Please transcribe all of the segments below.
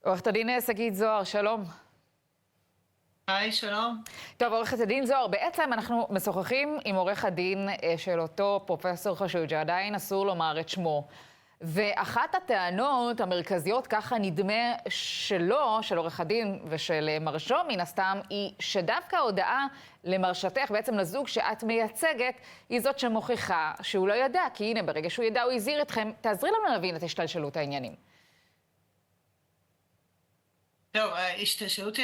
עורכת הדין שגית זוהר, שלום. היי, שלום. טוב, עורכת הדין זוהר, בעצם אנחנו משוחחים עם עורך הדין של אותו פרופסור חשוד, שעדיין אסור לומר את שמו. ואחת הטענות המרכזיות, ככה נדמה שלו, של עורך הדין ושל מרשו מן הסתם, היא שדווקא ההודעה למרשתך, בעצם לזוג שאת מייצגת, היא זאת שמוכיחה שהוא לא ידע, כי הנה, ברגע שהוא ידע, הוא הזהיר אתכם. תעזרי לנו להבין את השתלשלות העניינים. טוב, ההשתלשלות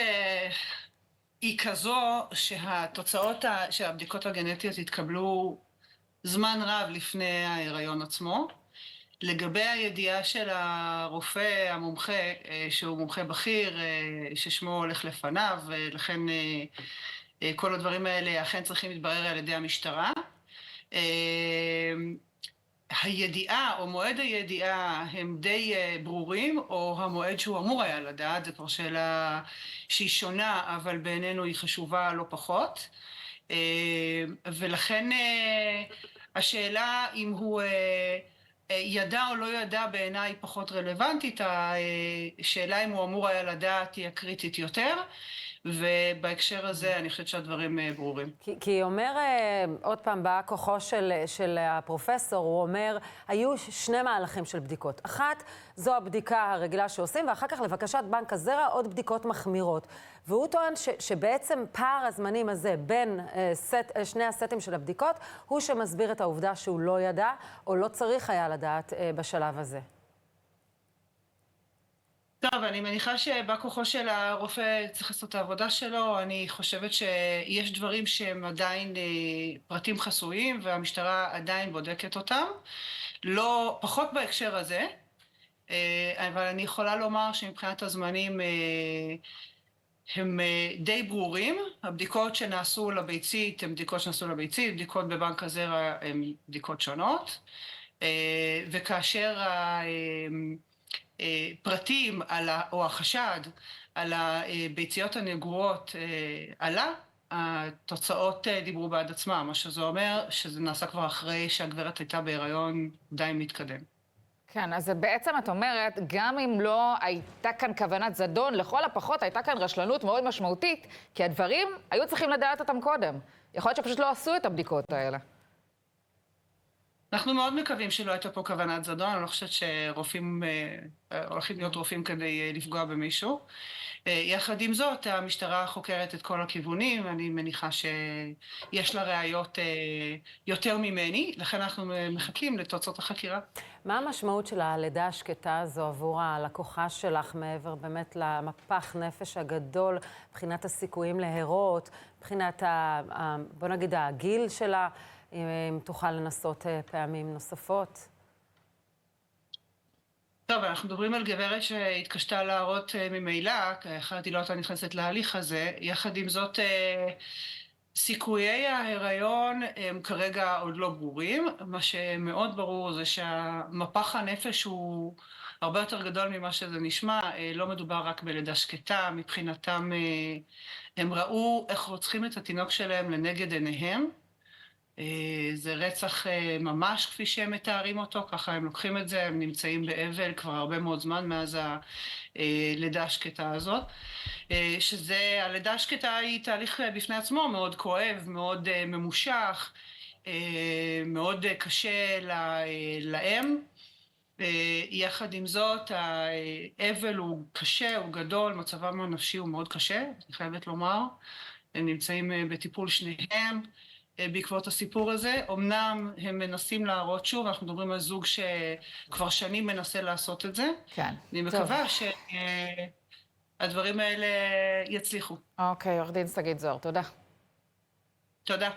היא כזו שהתוצאות של הבדיקות הגנטיות התקבלו זמן רב לפני ההיריון עצמו. לגבי הידיעה של הרופא המומחה, שהוא מומחה בכיר, ששמו הולך לפניו, ולכן כל הדברים האלה אכן צריכים להתברר על ידי המשטרה. הידיעה או מועד הידיעה הם די ברורים, או המועד שהוא אמור היה לדעת, זה כבר שאלה שהיא שונה, אבל בעינינו היא חשובה לא פחות. ולכן השאלה אם הוא ידע או לא ידע בעיניי פחות רלוונטית, השאלה אם הוא אמור היה לדעת היא הקריטית יותר, ובהקשר הזה אני חושבת שהדברים ברורים. כי אומר, עוד פעם, בא כוחו של הפרופסור, הוא אומר, היו שני מהלכים של בדיקות. אחת, זו הבדיקה הרגילה שעושים, ואחר כך לבקשת בנק הזרע עוד בדיקות מחמירות. והוא טוען שבעצם פער הזמנים הזה בין שני הסטים של הבדיקות, הוא שמסביר את העובדה שהוא לא ידע, או לא צריך היה לדעת בשלב הזה. טוב, אני מניחה שבא כוחו של הרופא צריך לעשות את העבודה שלו. אני חושבת שיש דברים שהם עדיין פרטים חסויים, והמשטרה עדיין בודקת אותם. לא, פחות בהקשר הזה, אבל אני יכולה לומר שמבחינת הזמנים הם די ברורים. הבדיקות שנעשו לביצית הן בדיקות שנעשו לביצית, בדיקות בבנק הזרע הן בדיקות שונות, וכאשר פרטים או החשד על הביציות הנגועות עלה, התוצאות דיברו בעד עצמם, מה שזה אומר שזה נעשה כבר אחרי שהגברת הייתה בהיריון די מתקדם. כן, אז בעצם את אומרת, גם אם לא הייתה כאן כוונת זדון, לכל הפחות הייתה כאן רשלנות מאוד משמעותית, כי הדברים היו צריכים לדעת אותם קודם. יכול להיות שפשוט לא עשו את הבדיקות האלה. אנחנו מאוד מקווים שלא הייתה פה כוונת זדון, אני לא חושבת שרופאים הולכים להיות רופאים כדי לפגוע במישהו. יחד עם זאת, המשטרה חוקרת את כל הכיוונים, אני מניחה שיש לה ראיות יותר ממני, לכן אנחנו מחכים לתוצאות החקירה. מה המשמעות של הלידה השקטה הזו עבור הלקוחה שלך, מעבר באמת למפח נפש הגדול, מבחינת הסיכויים להרות, מבחינת, בוא נגיד, הגיל שלה, אם תוכל לנסות פעמים נוספות? טוב, אנחנו מדברים על גברת שהתקשתה להרות ממילא, אחרת היא לא הייתה נכנסת להליך הזה. יחד עם זאת, סיכויי ההיריון הם כרגע עוד לא ברורים. מה שמאוד ברור זה שהמפח הנפש הוא הרבה יותר גדול ממה שזה נשמע. לא מדובר רק בלידה שקטה, מבחינתם הם ראו איך רוצחים את התינוק שלהם לנגד עיניהם. זה רצח ממש כפי שהם מתארים אותו, ככה הם לוקחים את זה, הם נמצאים באבל כבר הרבה מאוד זמן מאז הלידה השקטה הזאת. הלידה השקטה היא תהליך בפני עצמו מאוד כואב, מאוד ממושך, מאוד קשה לאם. יחד עם זאת, האבל הוא קשה, הוא גדול, מצבם הנפשי הוא מאוד קשה, אני חייבת לומר. הם נמצאים בטיפול שניהם. בעקבות הסיפור הזה, אמנם הם מנסים להראות שוב, אנחנו מדברים על זוג שכבר שנים מנסה לעשות את זה. כן. אני מקווה שהדברים האלה יצליחו. אוקיי, עורך דין שגית זוהר, תודה. תודה.